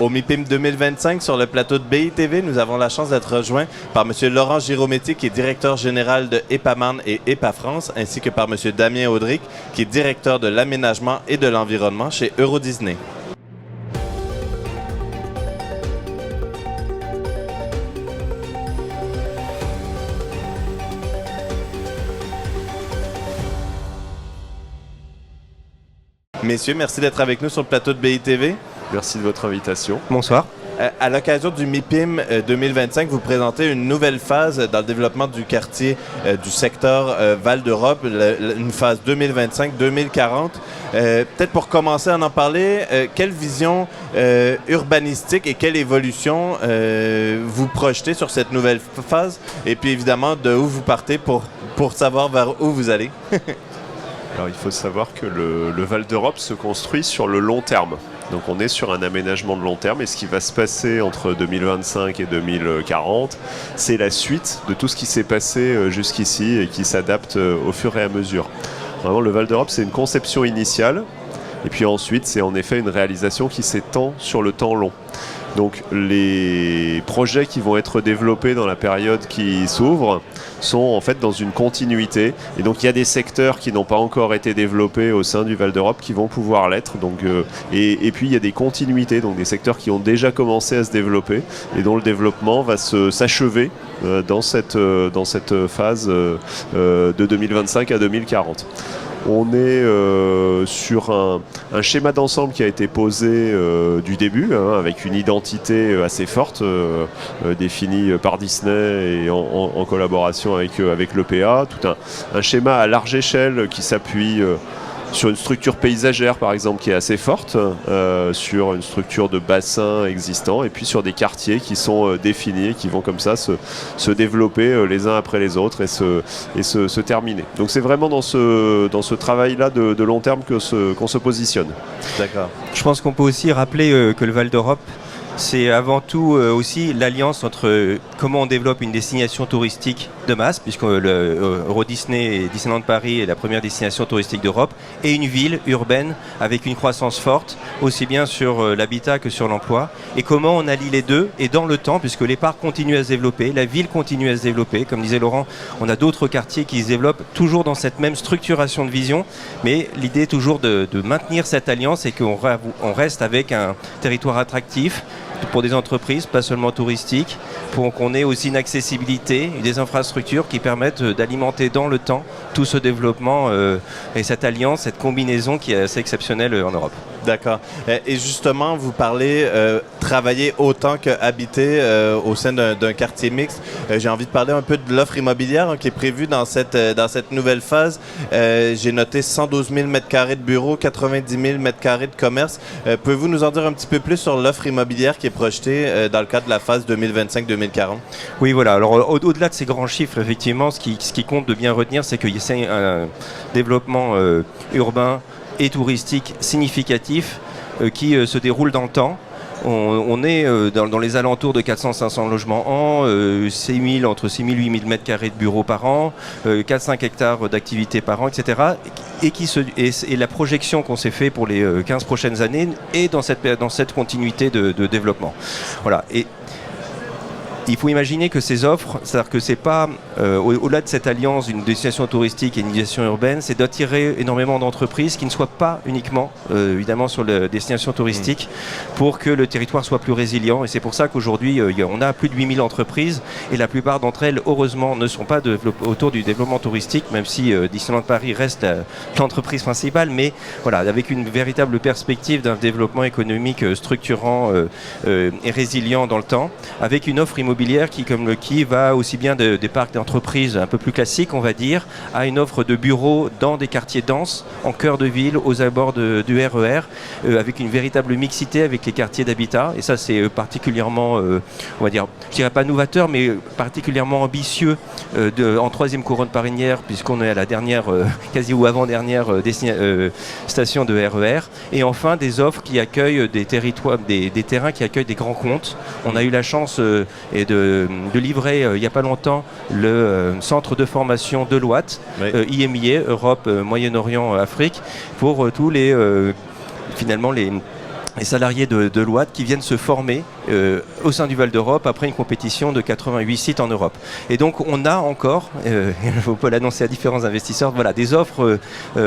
Au MIPIM 2025, sur le plateau de BITV, nous avons la chance d'être rejoints par M. Laurent Girometti, qui est directeur général de EPAMAN et EPA France, ainsi que par M. Damien Audric, qui est directeur de l'aménagement et de l'environnement chez Euro Disney. Messieurs, merci d'être avec nous sur le plateau de BITV. Merci de votre invitation. Bonsoir. À l'occasion du MIPIM 2025, vous présentez une nouvelle phase dans le développement du quartier du secteur Val d'Europe, une phase 2025-2040. Peut-être pour commencer à en parler, quelle vision urbanistique et quelle évolution vous projetez sur cette nouvelle phase? Et puis évidemment, de où vous partez pour savoir vers où vous allez? Alors il faut savoir que le Val d'Europe se construit sur le long terme. Donc on est sur un aménagement de long terme et ce qui va se passer entre 2025 et 2040, c'est la suite de tout ce qui s'est passé jusqu'ici et qui s'adapte au fur et à mesure. Vraiment, le Val d'Europe, c'est une conception initiale et puis ensuite, c'est en effet une réalisation qui s'étend sur le temps long. Donc les projets qui vont être développés dans la période qui s'ouvre sont en fait dans une continuité. Et donc il y a des secteurs qui n'ont pas encore été développés au sein du Val d'Europe qui vont pouvoir l'être. Et puis il y a des continuités, donc des secteurs qui ont déjà commencé à se développer et dont le développement va s'achever dans cette phase de 2025 à 2040. On est sur un schéma d'ensemble qui a été posé du début, avec une identité assez forte, définie par Disney et en collaboration avec l'EPA. Tout un schéma à large échelle qui s'appuie sur une structure paysagère, par exemple, qui est assez forte, sur une structure de bassin existant, et puis sur des quartiers qui sont définis et qui vont comme ça se développer les uns après les autres et se terminer. Donc c'est vraiment dans ce travail-là de long terme qu'on se positionne. D'accord. Je pense qu'on peut aussi rappeler que le Val d'Europe, c'est avant tout aussi l'alliance entre comment on développe une destination touristique de masse, puisque Euro Disney et Disneyland Paris est la première destination touristique d'Europe, et une ville urbaine avec une croissance forte, aussi bien sur l'habitat que sur l'emploi, et comment on allie les deux, et dans le temps, puisque les parcs continuent à se développer, la ville continue à se développer, comme disait Laurent, on a d'autres quartiers qui se développent toujours dans cette même structuration de vision, mais l'idée est toujours de maintenir cette alliance et qu'on reste avec un territoire attractif, pour des entreprises, pas seulement touristiques, pour qu'on ait aussi une accessibilité et des infrastructures qui permettent d'alimenter dans le temps tout ce développement et cette alliance, cette combinaison qui est assez exceptionnelle en Europe. D'accord. Et justement, vous parlez travailler autant qu'habiter au sein d'un quartier mixte. J'ai envie de parler un peu de l'offre immobilière qui est prévue dans cette nouvelle phase. J'ai noté 112 000 m² de bureaux, 90 000 m² de commerce. Pouvez-vous nous en dire un petit peu plus sur l'offre immobilière qui est projetée dans le cadre de la phase 2025-2040? Oui, voilà. Alors, au-delà de ces grands chiffres, effectivement, ce qui compte de bien retenir, c'est qu'il y a un développement urbain et touristique significatif qui se déroule dans le temps. On est dans les alentours de 400-500 logements an, entre 6 000 et 8 000 m² de bureaux par an, 4-5 hectares d'activité par an, etc. Et la projection qu'on s'est fait pour les 15 prochaines années est dans cette continuité de développement. Voilà. Et il faut imaginer que ces offres, c'est-à-dire que c'est pas au-delà de cette alliance d'une destination touristique et une destination urbaine, c'est d'attirer énormément d'entreprises qui ne soient pas uniquement évidemment sur la destination touristique pour que le territoire soit plus résilient. Et c'est pour ça qu'aujourd'hui on a plus de 8000 entreprises et la plupart d'entre elles, heureusement, ne sont pas autour du développement touristique, même si Disneyland Paris reste l'entreprise principale, mais voilà, avec une véritable perspective d'un développement économique structurant et résilient dans le temps, avec une offre immobilière qui va aussi bien des parcs d'entreprises un peu plus classiques, on va dire, à une offre de bureaux dans des quartiers denses, en cœur de ville, aux abords du RER, avec une véritable mixité avec les quartiers d'habitat. Et ça, c'est particulièrement, on va dire, je dirais pas novateur, mais particulièrement ambitieux en troisième couronne parisienne, puisqu'on est à la dernière, quasi ou avant-dernière station de RER. Et enfin, des offres qui accueillent des territoires, des terrains qui accueillent des grands comptes. On a eu la chance de livrer il n'y a pas longtemps le centre de formation de l'Ouate, oui. IMIA, Europe, Moyen-Orient, Afrique, pour tous les finalement les les salariés de Deloitte qui viennent se former au sein du Val d'Europe après une compétition de 88 sites en Europe. Et donc on a encore, on peut l'annoncer à différents investisseurs, voilà, des offres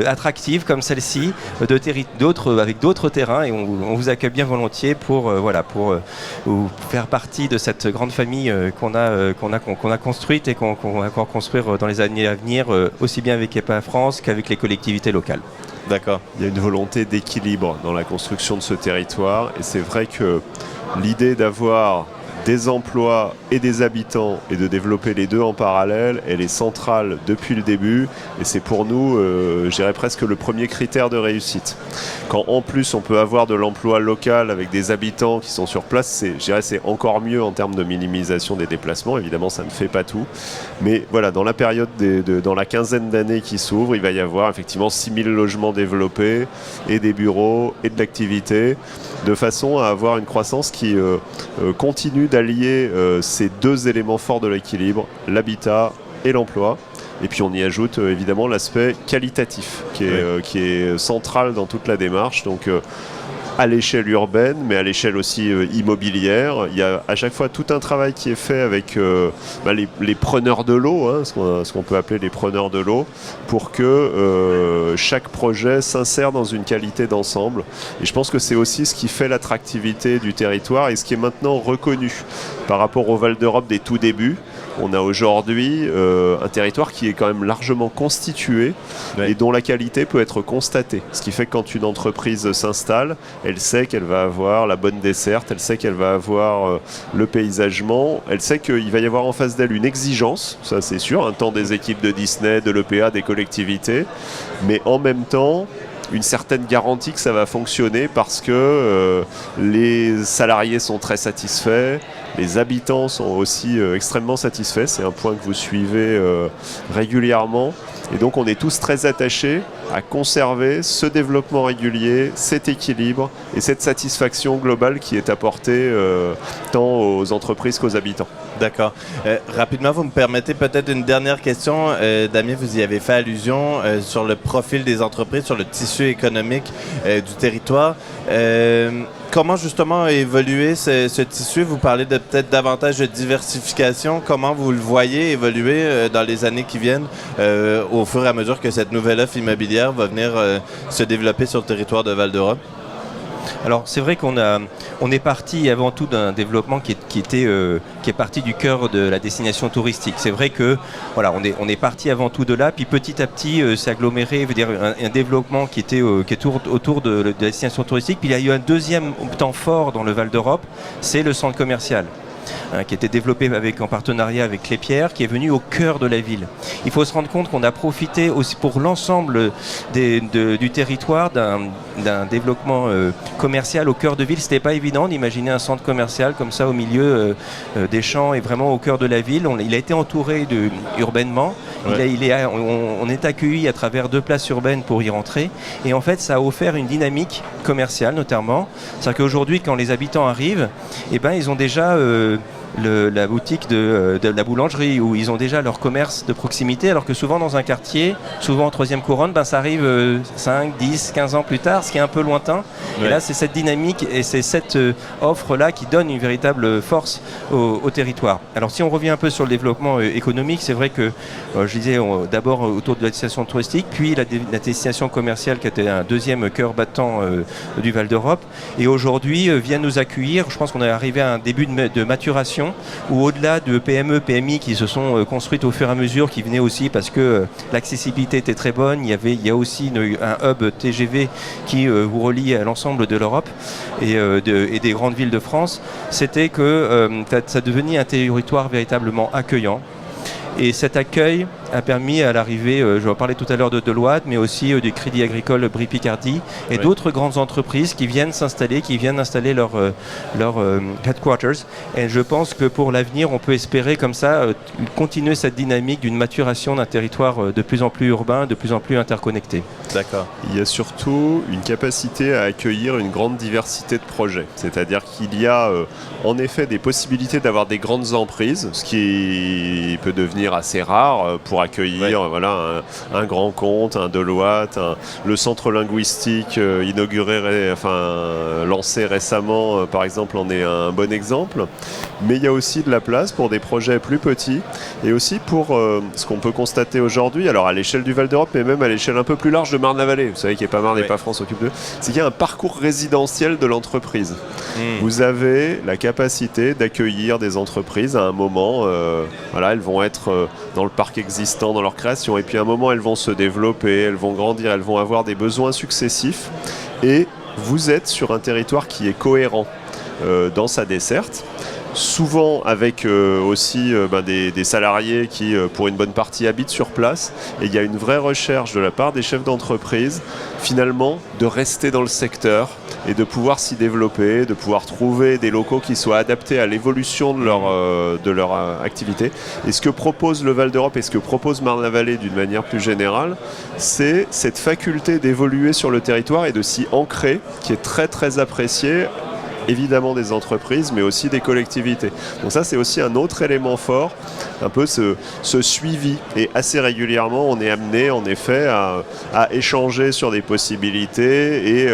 attractives comme celle-ci, avec d'autres terrains, et on vous accueille bien volontiers pour faire partie de cette grande famille qu'on a construite et qu'on va encore construire dans les années à venir, aussi bien avec EPA France qu'avec les collectivités locales. D'accord. Il y a une volonté d'équilibre dans la construction de ce territoire et c'est vrai que l'idée d'avoir des emplois et des habitants et de développer les deux en parallèle, elle est centrale depuis le début et c'est pour nous, je dirais presque le premier critère de réussite. Quand en plus on peut avoir de l'emploi local avec des habitants qui sont sur place, c'est encore mieux en termes de minimisation des déplacements. Évidemment, ça ne fait pas tout. Mais voilà, dans la période, dans la quinzaine d'années qui s'ouvrent, il va y avoir effectivement 6000 logements développés et des bureaux et de l'activité, de façon à avoir une croissance qui continue d'allier ces deux éléments forts de l'équilibre, l'habitat et l'emploi. Et puis on y ajoute évidemment l'aspect qualitatif qui est central dans toute la démarche. Donc à l'échelle urbaine, mais à l'échelle aussi immobilière, il y a à chaque fois tout un travail qui est fait avec les preneurs de l'eau, hein, ce qu'on peut appeler les preneurs de l'eau, pour que chaque projet s'insère dans une qualité d'ensemble. Et je pense que c'est aussi ce qui fait l'attractivité du territoire et ce qui est maintenant reconnu par rapport au Val d'Europe des tout débuts. On a aujourd'hui un territoire qui est quand même largement constitué et dont la qualité peut être constatée. Ce qui fait que quand une entreprise s'installe, elle sait qu'elle va avoir la bonne desserte, elle sait qu'elle va avoir le paysagement, elle sait qu'il va y avoir en face d'elle une exigence, ça c'est sûr, un temps des équipes de Disney, de l'EPA, des collectivités, mais en même temps, une certaine garantie que ça va fonctionner parce que les salariés sont très satisfaits, les habitants sont aussi extrêmement satisfaits, c'est un point que vous suivez régulièrement. Et donc on est tous très attachés à conserver ce développement régulier, cet équilibre et cette satisfaction globale qui est apportée tant aux entreprises qu'aux habitants. D'accord. Rapidement, vous me permettez peut-être une dernière question. Damien, vous y avez fait allusion sur le profil des entreprises, sur le tissu économique du territoire. Comment justement a évolué ce tissu? Vous parlez de peut-être davantage de diversification. Comment vous le voyez évoluer dans les années qui viennent au fur et à mesure que cette nouvelle offre immobilière va venir se développer sur le territoire de Val d'Europe? Alors c'est vrai qu'on est parti avant tout d'un développement qui est parti du cœur de la destination touristique. C'est vrai que voilà, on est parti avant tout de là, puis petit à petit s'est aggloméré, veut dire un développement qui est autour de la destination touristique. Puis il y a eu un deuxième temps fort dans le Val d'Europe, c'est le centre commercial. Qui était développé en partenariat avec Clépierre, qui est venu au cœur de la ville. Il faut se rendre compte qu'on a profité aussi pour l'ensemble du territoire d'un développement commercial au cœur de ville. C'était pas évident d'imaginer un centre commercial comme ça au milieu des champs et vraiment au cœur de la ville. Il a été entouré urbainement. Ouais. On est accueilli à travers 2 places urbaines pour y rentrer. Et en fait, ça a offert une dynamique commerciale notamment. C'est-à-dire qu'aujourd'hui, quand les habitants arrivent, ils ont déjà la boutique de la boulangerie où ils ont déjà leur commerce de proximité, alors que souvent dans un quartier, souvent en 3e couronne, ça arrive 5, 10, 15 ans plus tard, ce qui est un peu lointain. Ouais. Et là, c'est cette dynamique et c'est cette offre-là qui donne une véritable force au territoire. Alors si on revient un peu sur le développement économique, c'est vrai que, je disais, d'abord autour de la destination touristique, puis la destination commerciale qui était un deuxième cœur battant du Val d'Europe. Et aujourd'hui, vient nous accueillir, je pense qu'on est arrivé à un début de maturation où au-delà de PME, PMI qui se sont construites au fur et à mesure, qui venaient aussi parce que l'accessibilité était très bonne, il y a aussi un hub TGV qui vous relie à l'ensemble de l'Europe et des grandes villes de France, c'était que ça devenait un territoire véritablement accueillant. Et cet accueil a permis à l'arrivée, je vais en parler tout à l'heure de Deloitte, mais aussi du Crédit Agricole Brie Picardie et d'autres grandes entreprises qui viennent s'installer, qui viennent installer leur headquarters. Et je pense que pour l'avenir, on peut espérer comme ça continuer cette dynamique d'une maturation d'un territoire de plus en plus urbain, de plus en plus interconnecté. D'accord. Il y a surtout une capacité à accueillir une grande diversité de projets. C'est-à-dire qu'il y a en effet des possibilités d'avoir des grandes emprises, ce qui peut devenir assez rare pour pour accueillir voilà, un grand compte, un Deloitte, le centre linguistique lancé récemment, par exemple, en est un bon exemple. Mais il y a aussi de la place pour des projets plus petits et aussi pour ce qu'on peut constater aujourd'hui, alors à l'échelle du Val d'Europe, mais même à l'échelle un peu plus large de Marne-la-Vallée. Vous savez qu'Epamarne et EPAFRANCE s'occupent d'eux. C'est qu'il y a un parcours résidentiel de l'entreprise. Vous avez la capacité d'accueillir des entreprises à un moment. Elles vont être dans le parc existant, dans leur création, et puis à un moment, elles vont se développer, elles vont grandir, elles vont avoir des besoins successifs. Et vous êtes sur un territoire qui est cohérent dans sa desserte. Souvent avec aussi des salariés qui, pour une bonne partie, habitent sur place. Et il y a une vraie recherche de la part des chefs d'entreprise, finalement, de rester dans le secteur et de pouvoir s'y développer, de pouvoir trouver des locaux qui soient adaptés à l'évolution de leur activité. Et ce que propose le Val d'Europe et ce que propose Marne-la-Vallée d'une manière plus générale, c'est cette faculté d'évoluer sur le territoire et de s'y ancrer, qui est très très appréciée, évidemment des entreprises, mais aussi des collectivités. Donc ça, c'est aussi un autre élément fort, un peu ce suivi. Et assez régulièrement, on est amené, en effet, à échanger sur des possibilités et,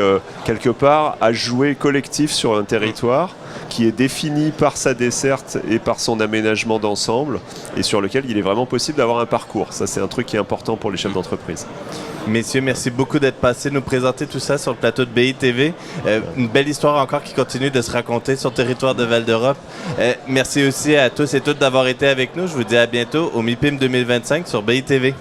quelque part, à jouer collectif sur un territoire qui est défini par sa desserte et par son aménagement d'ensemble et sur lequel il est vraiment possible d'avoir un parcours. Ça, c'est un truc qui est important pour les chefs d'entreprise. Messieurs, merci beaucoup d'être passés nous présenter tout ça sur le plateau de BITV. Une belle histoire encore qui continue de se raconter sur le territoire de Val d'Europe. Merci aussi à tous et toutes d'avoir été avec nous. Je vous dis à bientôt au MIPIM 2025 sur BITV.